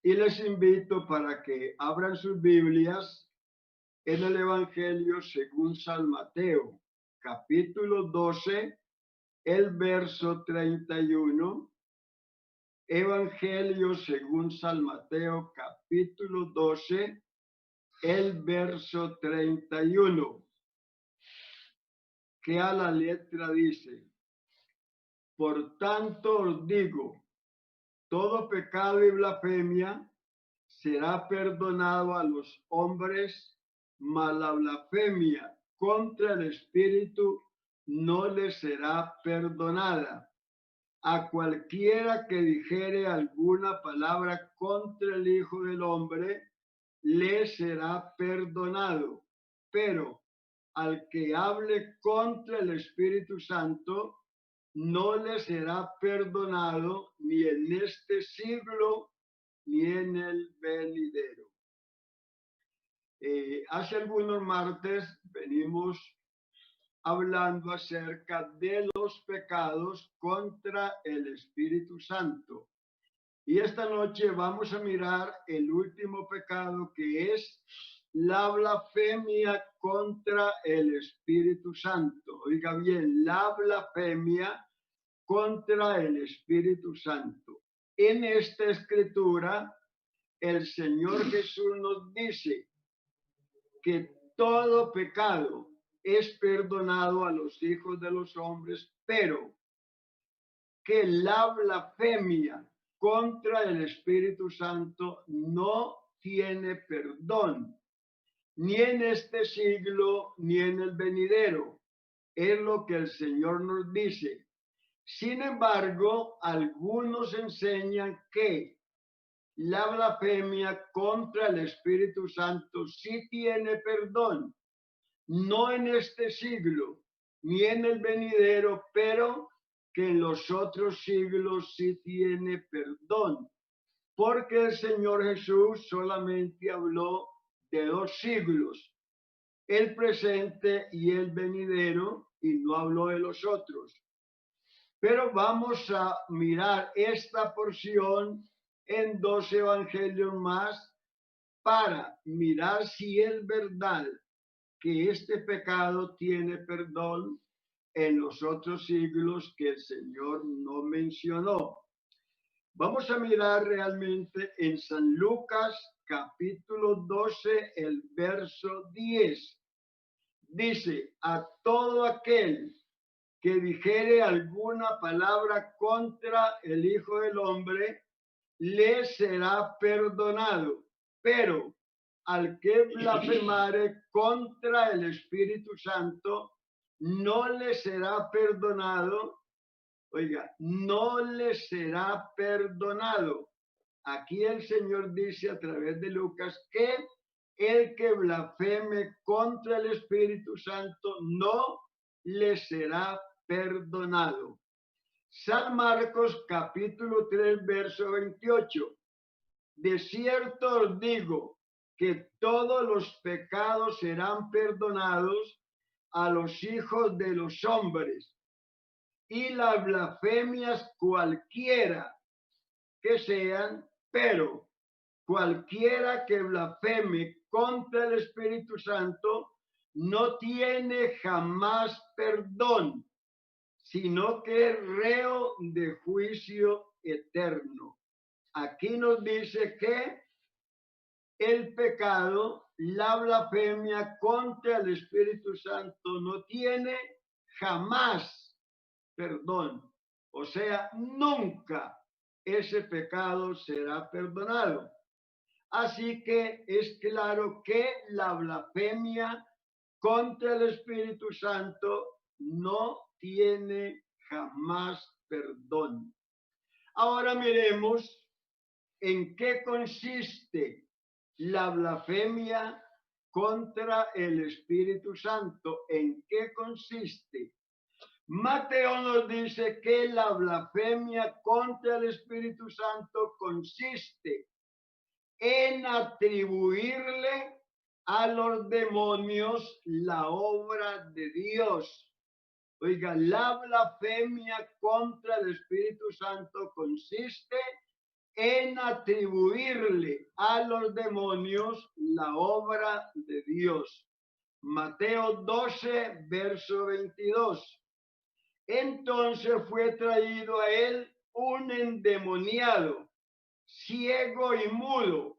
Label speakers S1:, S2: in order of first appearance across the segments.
S1: Y les invito para que abran sus Biblias en el Evangelio según San Mateo, capítulo 12, el verso 31. Evangelio según San Mateo, capítulo 12, el verso 31, que a la letra dice: por tanto os digo, todo pecado y blasfemia será perdonado a los hombres, mas la blasfemia contra el Espíritu no le será perdonada. A cualquiera que dijere alguna palabra contra el Hijo del Hombre, le será perdonado. Pero al que hable contra el Espíritu Santo, no le será perdonado ni en este siglo ni en el venidero. Hace algunos martes venimos hablando acerca de los pecados contra el Espíritu Santo. Y esta noche vamos a mirar el último pecado, que es la blasfemia contra el Espíritu Santo. Oiga bien, la blasfemia contra el Espíritu Santo. En esta escritura, el Señor Jesús nos dice que todo pecado es perdonado a los hijos de los hombres, pero que la blasfemia contra el Espíritu Santo no tiene perdón, ni en este siglo, ni en el venidero. Es lo que el Señor nos dice. Sin embargo, algunos enseñan que la blasfemia contra el Espíritu Santo sí tiene perdón, no en este siglo, ni en el venidero, pero que en los otros siglos sí tiene perdón, porque el Señor Jesús solamente habló de 2 siglos, el presente y el venidero, y no habló de los otros. Pero vamos a mirar esta porción en 2 evangelios más para mirar si es verdad que este pecado tiene perdón en los otros siglos que el Señor no mencionó. Vamos a mirar realmente en San Lucas capítulo 12, el verso 10. Dice: a todo aquel que dijere alguna palabra contra el Hijo del Hombre, le será perdonado, pero al que blasfemare contra el Espíritu Santo, no le será perdonado. Oiga, no le será perdonado. Aquí el Señor dice a través de Lucas que el que blasfeme contra el Espíritu Santo no le será perdonado. San Marcos capítulo 3, verso 28. De cierto os digo que todos los pecados serán perdonados a los hijos de los hombres, y las blasfemias cualquiera que sean, pero cualquiera que blasfeme contra el Espíritu Santo no tiene jamás perdón, sino que es reo de juicio eterno. Aquí nos dice que el pecado, la blasfemia contra el Espíritu Santo no tiene jamás perdón. O sea, nunca ese pecado será perdonado. Así que es claro que la blasfemia contra el Espíritu Santo no tiene jamás perdón. Ahora miremos en qué consiste la blasfemia contra el Espíritu Santo. ¿En qué consiste? Mateo nos dice que la blasfemia contra el Espíritu Santo consiste en atribuirle a los demonios la obra de Dios. Oiga, la blasfemia contra el Espíritu Santo consiste en atribuirle a los demonios la obra de Dios. Mateo 12, verso 22. Entonces fue traído a él un endemoniado, ciego y mudo,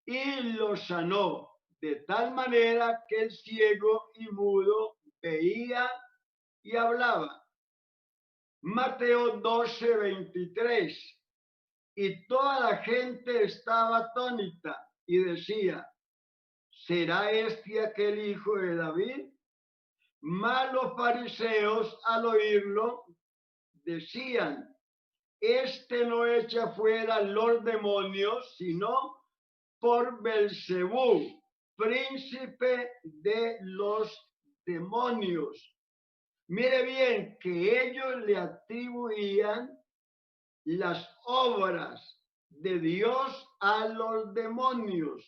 S1: y lo sanó, de tal manera que el ciego y mudo veía y hablaba. Mateo 12, 23. Y toda la gente estaba atónita y decía, ¿será este aquel hijo de David? Mas los fariseos al oírlo decían, este no echa fuera los demonios, sino por Belcebú, príncipe de los demonios. Mire bien que ellos le atribuían las obras de Dios a los demonios.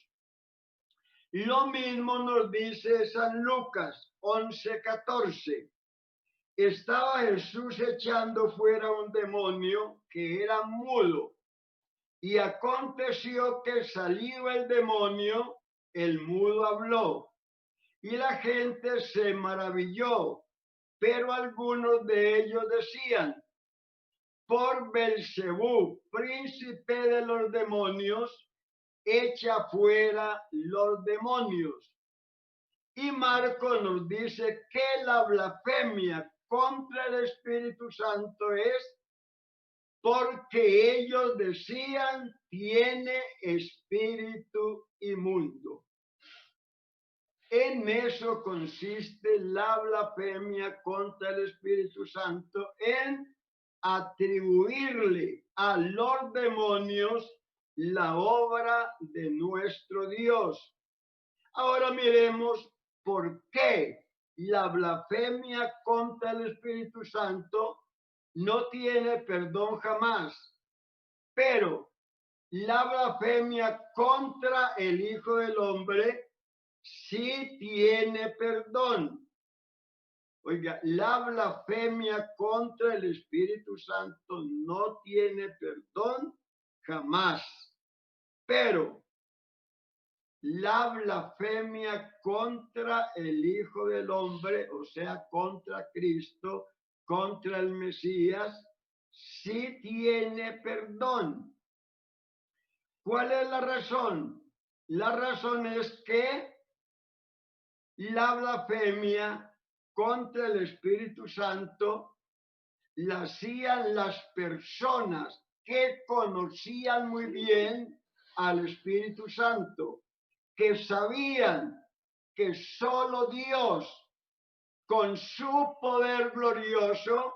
S1: Lo mismo nos dice San Lucas 11:14. Estaba Jesús echando fuera un demonio que era mudo, y aconteció que salido el demonio, el mudo habló, y la gente se maravilló, pero algunos de ellos decían, por Belcebú, príncipe de los demonios, echa fuera los demonios. Y Marcos nos dice que la blasfemia contra el Espíritu Santo es porque ellos decían, tiene espíritu inmundo. En eso consiste la blasfemia contra el Espíritu Santo, en atribuirle a los demonios la obra de nuestro Dios. Ahora miremos por qué la blasfemia contra el Espíritu Santo no tiene perdón jamás, pero la blasfemia contra el Hijo del Hombre sí tiene perdón. Oiga, la blasfemia contra el Espíritu Santo no tiene perdón jamás, pero la blasfemia contra el Hijo del Hombre, o sea, contra Cristo, contra el Mesías, sí tiene perdón. ¿Cuál es la razón? La razón es que la blasfemia contra el Espíritu Santo la hacían las personas que conocían muy bien al Espíritu Santo, que sabían que solo Dios, con su poder glorioso,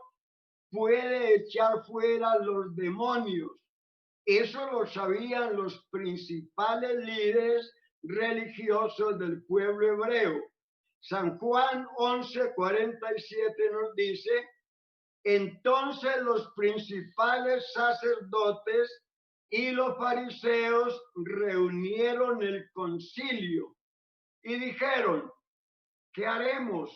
S1: puede echar fuera los demonios. Eso lo sabían los principales líderes religiosos del pueblo hebreo. San Juan 11:47 nos dice, entonces los principales sacerdotes y los fariseos reunieron el concilio y dijeron, ¿qué haremos?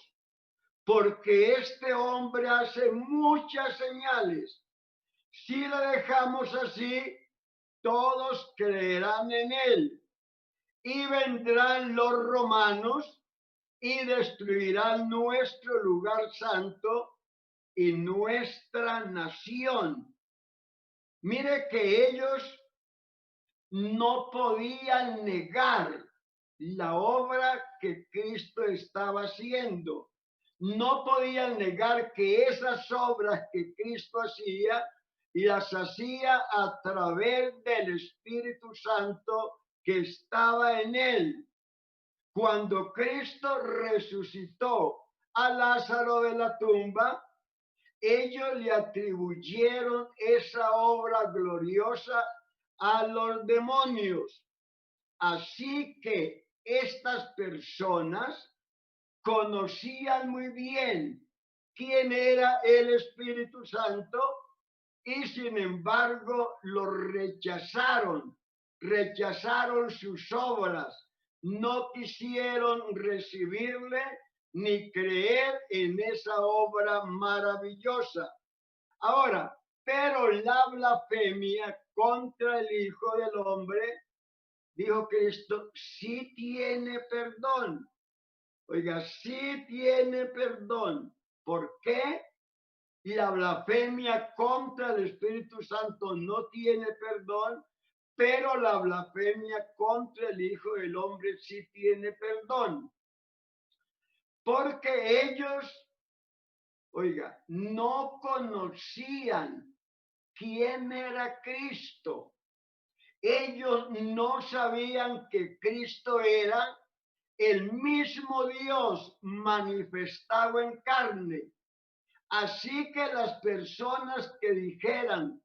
S1: Porque este hombre hace muchas señales. Si lo dejamos así, todos creerán en él. Y vendrán los romanos y destruirán nuestro lugar santo y nuestra nación. Mire que ellos no podían negar la obra que Cristo estaba haciendo. No podían negar que esas obras que Cristo hacía, las hacía a través del Espíritu Santo que estaba en él. Cuando Cristo resucitó a Lázaro de la tumba, ellos le atribuyeron esa obra gloriosa a los demonios. Así que estas personas conocían muy bien quién era el Espíritu Santo y sin embargo lo rechazaron sus obras, no quisieron recibirle ni creer en esa obra maravillosa. Ahora, pero la blasfemia contra el Hijo del Hombre, dijo Cristo, sí tiene perdón. Oiga, sí tiene perdón. ¿Por qué? La blasfemia contra el Espíritu Santo no tiene perdón, pero la blasfemia contra el Hijo del Hombre sí tiene perdón. Porque ellos, oiga, no conocían quién era Cristo. Ellos no sabían que Cristo era el mismo Dios manifestado en carne. Así que las personas que dijeran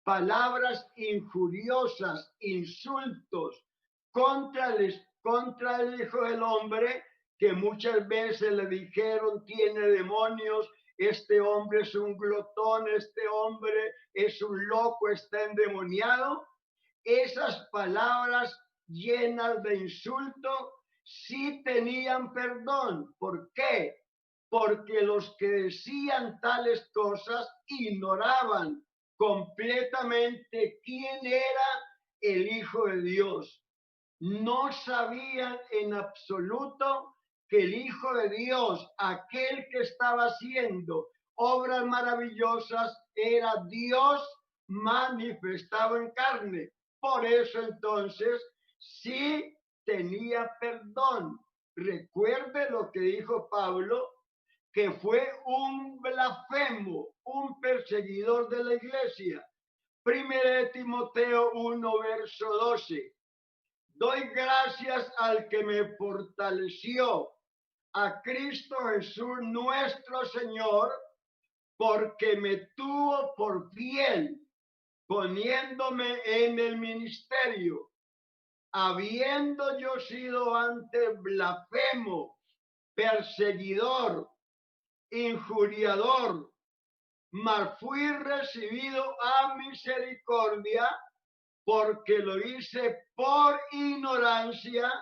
S1: palabras injuriosas, insultos contra el Hijo del Hombre, que muchas veces le dijeron tiene demonios, este hombre es un glotón, este hombre es un loco, está endemoniado. Esas palabras llenas de insulto sí tenían perdón. ¿Por qué? Porque los que decían tales cosas ignoraban completamente quién era el Hijo de Dios. No sabían en absoluto que el Hijo de Dios, aquel que estaba haciendo obras maravillosas, era Dios manifestado en carne. Por eso entonces sí tenía perdón. Recuerde lo que dijo Pablo, que fue un blasfemo, un perseguidor de la iglesia. Primero de Timoteo 1, verso 12. Doy gracias al que me fortaleció, a Cristo Jesús nuestro Señor, porque me tuvo por fiel, poniéndome en el ministerio, habiendo yo sido antes blasfemo, perseguidor, injuriador, mas fui recibido a misericordia, porque lo hice por ignorancia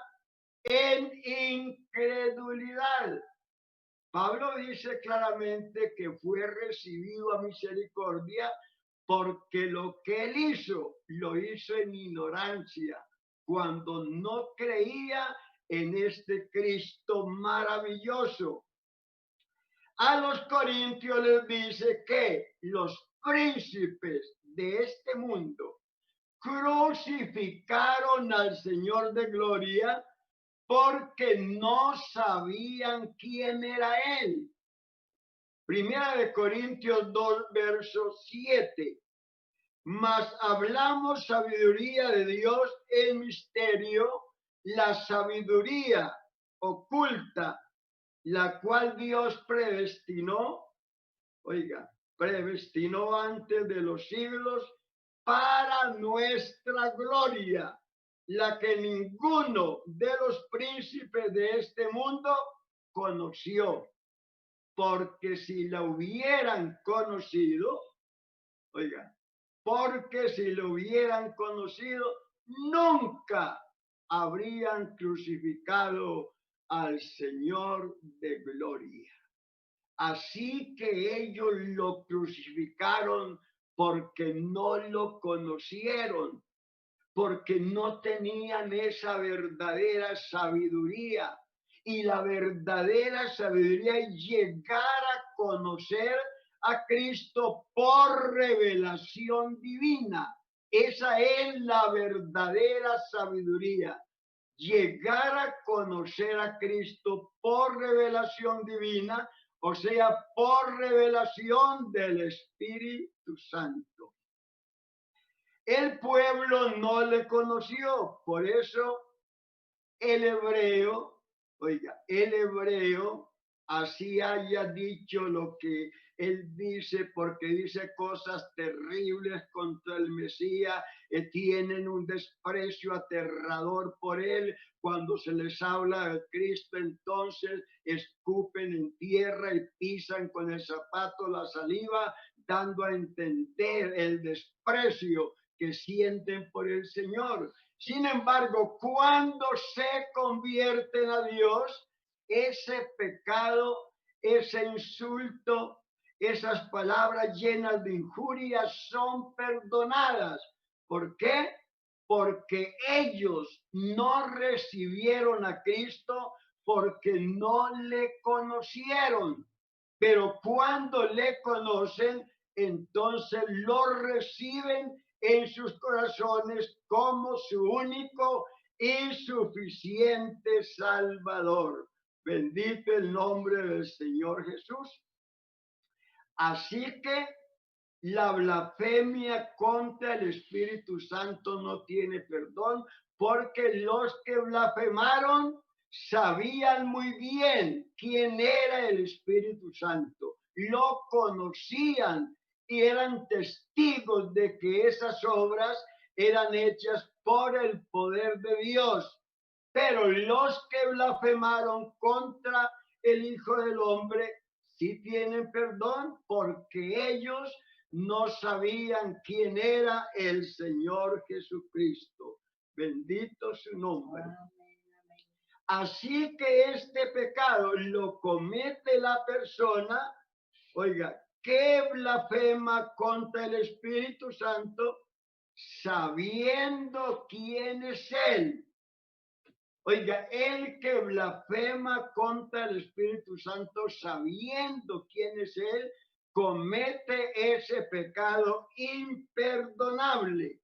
S1: en incredulidad. Pablo dice claramente que fue recibido a misericordia porque lo que él hizo, lo hizo en ignorancia, cuando no creía en este Cristo maravilloso. A los corintios les dice que los príncipes de este mundo crucificaron al Señor de gloria porque no sabían quién era Él. Primera de Corintios 2, verso 7. Mas hablamos sabiduría de Dios en misterio, la sabiduría oculta, la cual Dios predestinó, predestinó antes de los siglos para nuestra gloria, la que ninguno de los príncipes de este mundo conoció, porque si la hubieran conocido, porque si lo hubieran conocido, nunca habrían crucificado al Señor de gloria. Así que ellos lo crucificaron porque no lo conocieron, porque no tenían esa verdadera sabiduría. Y la verdadera sabiduría es llegar a conocer a Cristo por revelación divina. Esa es la verdadera sabiduría. Llegar a conocer a Cristo por revelación divina, o sea, por revelación del Espíritu Santo. El pueblo no le conoció, por eso el hebreo, el hebreo así haya dicho lo que él dice, porque dice cosas terribles contra el Mesías, tienen un desprecio aterrador por él. Cuando se les habla de Cristo, entonces escupen en tierra y pisan con el zapato la saliva, dando a entender el desprecio que sienten por el Señor. Sin embargo, cuando se convierten a Dios, ese pecado, ese insulto, esas palabras llenas de injurias son perdonadas. ¿Por qué? Porque ellos no recibieron a Cristo porque no le conocieron. Pero cuando le conocen, entonces lo reciben en sus corazones como su único y suficiente Salvador. Bendito el nombre del Señor Jesús. Así que la blasfemia contra el Espíritu Santo no tiene perdón, porque los que blasfemaron sabían muy bien quién era el Espíritu Santo, lo conocían y eran testigos de que esas obras eran hechas por el poder de Dios. Pero los que blasfemaron contra el Hijo del Hombre sí tienen perdón, porque ellos no sabían quién era el Señor Jesucristo. Bendito su nombre. Así que este pecado lo comete la persona, oiga, que blasfema contra el Espíritu Santo, sabiendo quién es Él. Oiga, el que blasfema contra el Espíritu Santo, sabiendo quién es Él, comete ese pecado imperdonable.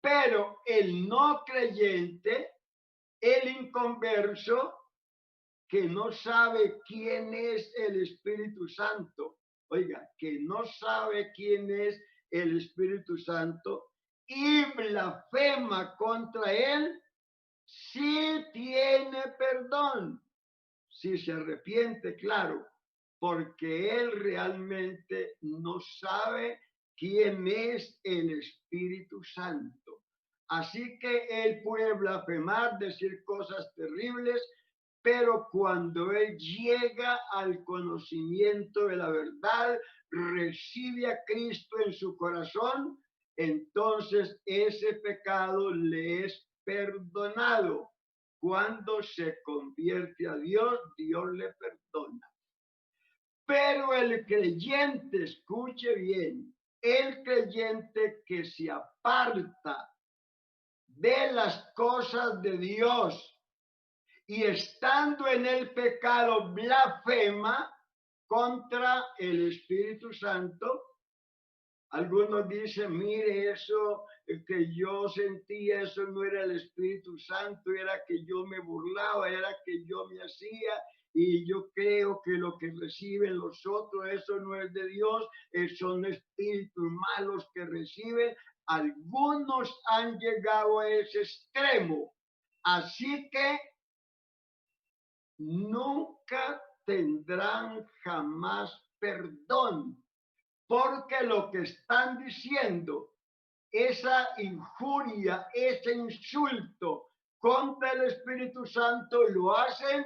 S1: Pero el no creyente, el inconverso, que no sabe quién es el Espíritu Santo, oiga, que no sabe quién es el Espíritu Santo y blasfema contra él, sí tiene perdón, si se arrepiente, claro, porque él realmente no sabe quién es el Espíritu Santo. Así que él puede blasfemar, decir cosas terribles, pero cuando él llega al conocimiento de la verdad, recibe a Cristo en su corazón, entonces ese pecado le es perdonado. Cuando se convierte a Dios, Dios le perdona. Pero el creyente, escuche bien, el creyente que se aparta de las cosas de Dios y estando en el pecado blasfema contra el Espíritu Santo. Algunos dicen, mire, eso que yo sentía, eso no era el Espíritu Santo, era que yo me burlaba, era que yo me hacía, y yo creo que lo que reciben los otros, eso no es de Dios, son espíritus malos que reciben. Algunos han llegado a ese extremo. Así que nunca tendrán jamás perdón, porque lo que están diciendo, esa injuria, ese insulto contra el Espíritu Santo, lo hacen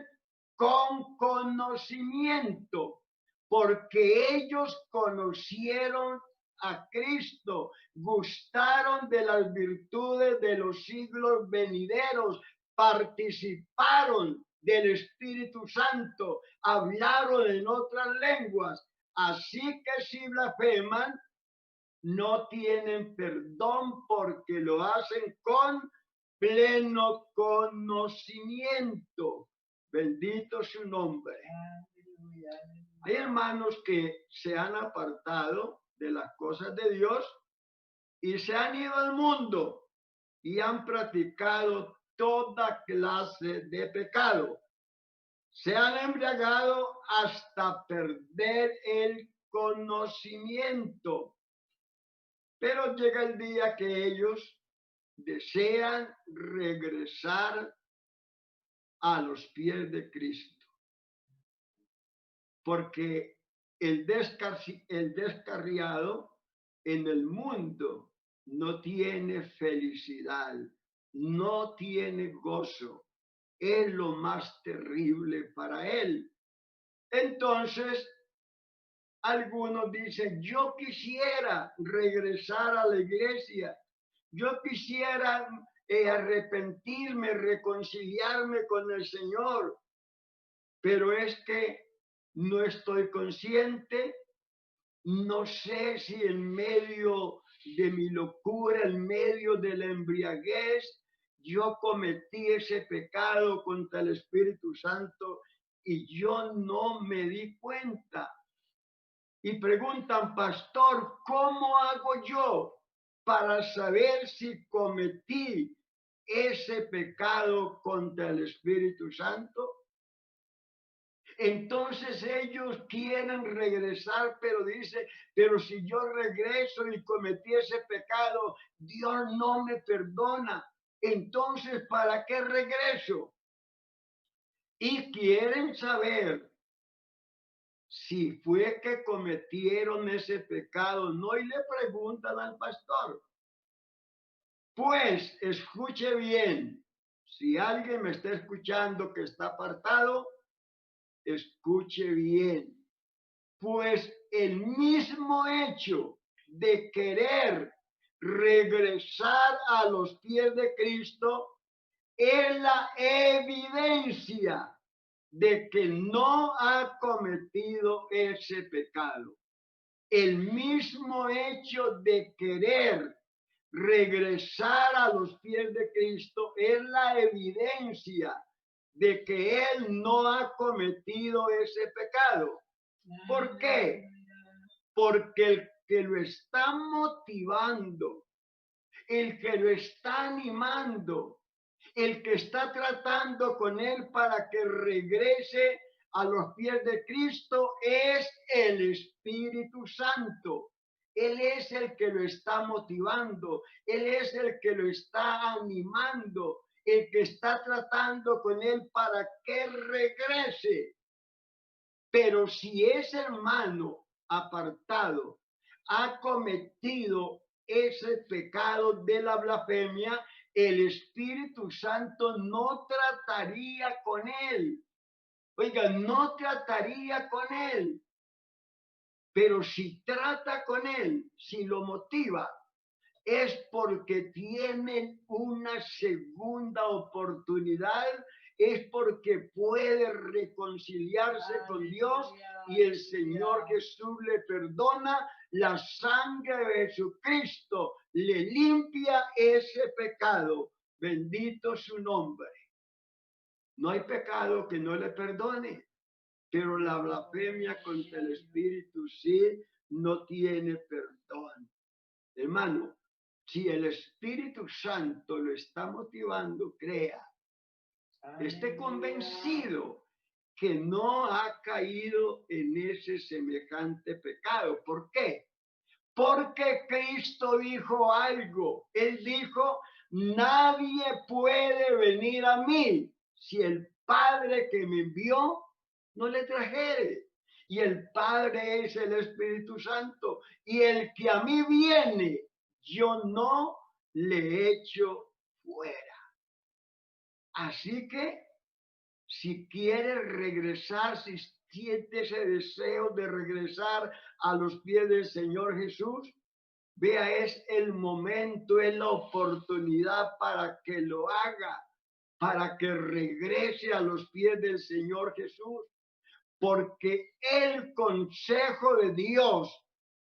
S1: con conocimiento, porque ellos conocieron a Cristo, gustaron de las virtudes de los siglos venideros, participaron del Espíritu Santo, hablaron en otras lenguas. Así que si blasfeman, no tienen perdón porque lo hacen con pleno conocimiento. Bendito su nombre. Hay hermanos que se han apartado de las cosas de Dios y se han ido al mundo y han practicado toda clase de pecado. Se han embriagado hasta perder el conocimiento. Pero llega el día que ellos desean regresar a los pies de Cristo. Porque el descarriado en el mundo no tiene felicidad, no tiene gozo. Es lo más terrible para él. Entonces, algunos dicen, yo quisiera regresar a la iglesia, yo quisiera arrepentirme, reconciliarme con el Señor, pero es que no estoy consciente No sé si en medio de mi locura, en medio de la embriaguez, yo cometí ese pecado contra el Espíritu Santo y yo no me di cuenta. Y preguntan, pastor, ¿cómo hago yo para saber si cometí ese pecado contra el Espíritu Santo? Entonces ellos quieren regresar, pero dice, pero si yo regreso y cometí ese pecado, Dios no me perdona. Entonces, ¿para qué regreso? Y quieren saber si fue que cometieron ese pecado, no, y le preguntan al pastor. Pues escuche bien, si alguien me está escuchando que está apartado, escuche bien. Pues el mismo hecho de querer regresar a los pies de Cristo es la evidencia de que no ha cometido ese pecado. El mismo hecho de querer regresar a los pies de Cristo es la evidencia de que él no ha cometido ese pecado. ¿Por qué? Porque el que lo está motivando, el que lo está animando, el que está tratando con él para que regrese a los pies de Cristo es el Espíritu Santo. Él es el que lo está motivando, Él es el que lo está animando, el que está tratando con él para que regrese. Pero si ese hermano apartado ha cometido ese pecado de la blasfemia, el Espíritu Santo no trataría con él. Oiga, no trataría con él. Pero si trata con él, si lo motiva, es porque tienen una segunda oportunidad, es porque puede reconciliarse con Dios y el Señor Jesús le perdona, la sangre de Jesucristo le limpia ese pecado. Bendito su nombre. No hay pecado que no le perdone, pero la blasfemia contra el Espíritu sí no tiene perdón. Hermano, si el Espíritu Santo lo está motivando, crea, esté convencido que no ha caído en ese semejante pecado. ¿Por qué? Porque Cristo dijo algo. Él dijo, nadie puede venir a mí si el Padre que me envió no le trajere. Y el Padre es el Espíritu Santo. Y el que a mí viene, yo no le echo fuera. Así que si quiere regresar, si siente ese deseo de regresar a los pies del Señor Jesús, vea, es el momento, es la oportunidad para que lo haga, para que regrese a los pies del Señor Jesús, porque el consejo de Dios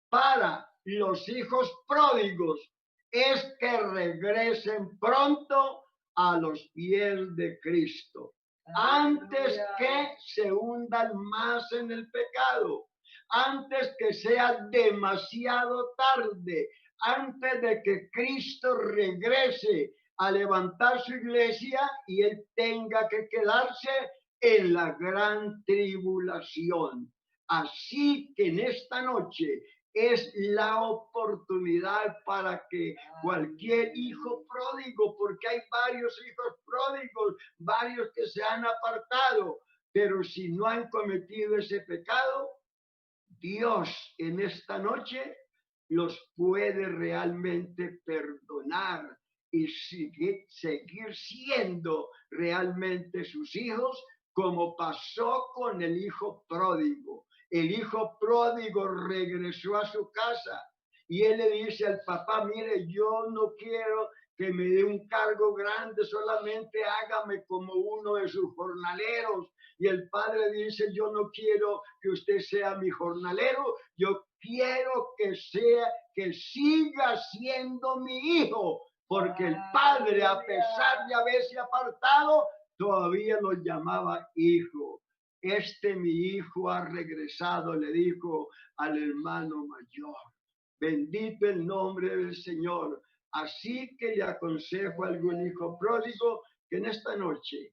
S1: para los hijos pródigos es que regresen pronto a los pies de Cristo, antes que se hundan más en el pecado, antes que sea demasiado tarde, antes de que Cristo regrese a levantar su iglesia y él tenga que quedarse en la gran tribulación. Así que en esta noche es la oportunidad para que cualquier hijo pródigo, porque hay varios hijos pródigos, varios que se han apartado, pero si no han cometido ese pecado, Dios en esta noche los puede realmente perdonar y seguir siendo realmente sus hijos, como pasó con el hijo pródigo. El hijo pródigo regresó a su casa y él le dice al papá, mire, yo no quiero que me dé un cargo grande, solamente hágame como uno de sus jornaleros. Y el padre dice, yo no quiero que usted sea mi jornalero, yo quiero que siga siendo mi hijo, porque el padre, a pesar de haberse apartado, todavía lo llamaba hijo. Mi hijo ha regresado, le dijo al hermano mayor. Bendito el nombre del Señor. Así que le aconsejo a algún hijo pródigo que en esta noche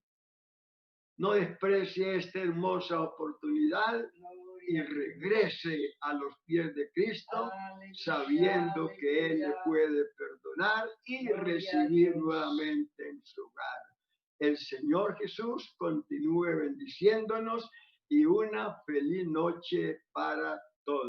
S1: no desprecie esta hermosa oportunidad y regrese a los pies de Cristo, sabiendo que Él le puede perdonar y recibir nuevamente en su hogar. El Señor Jesús continúe bendiciéndonos y una feliz noche para todos.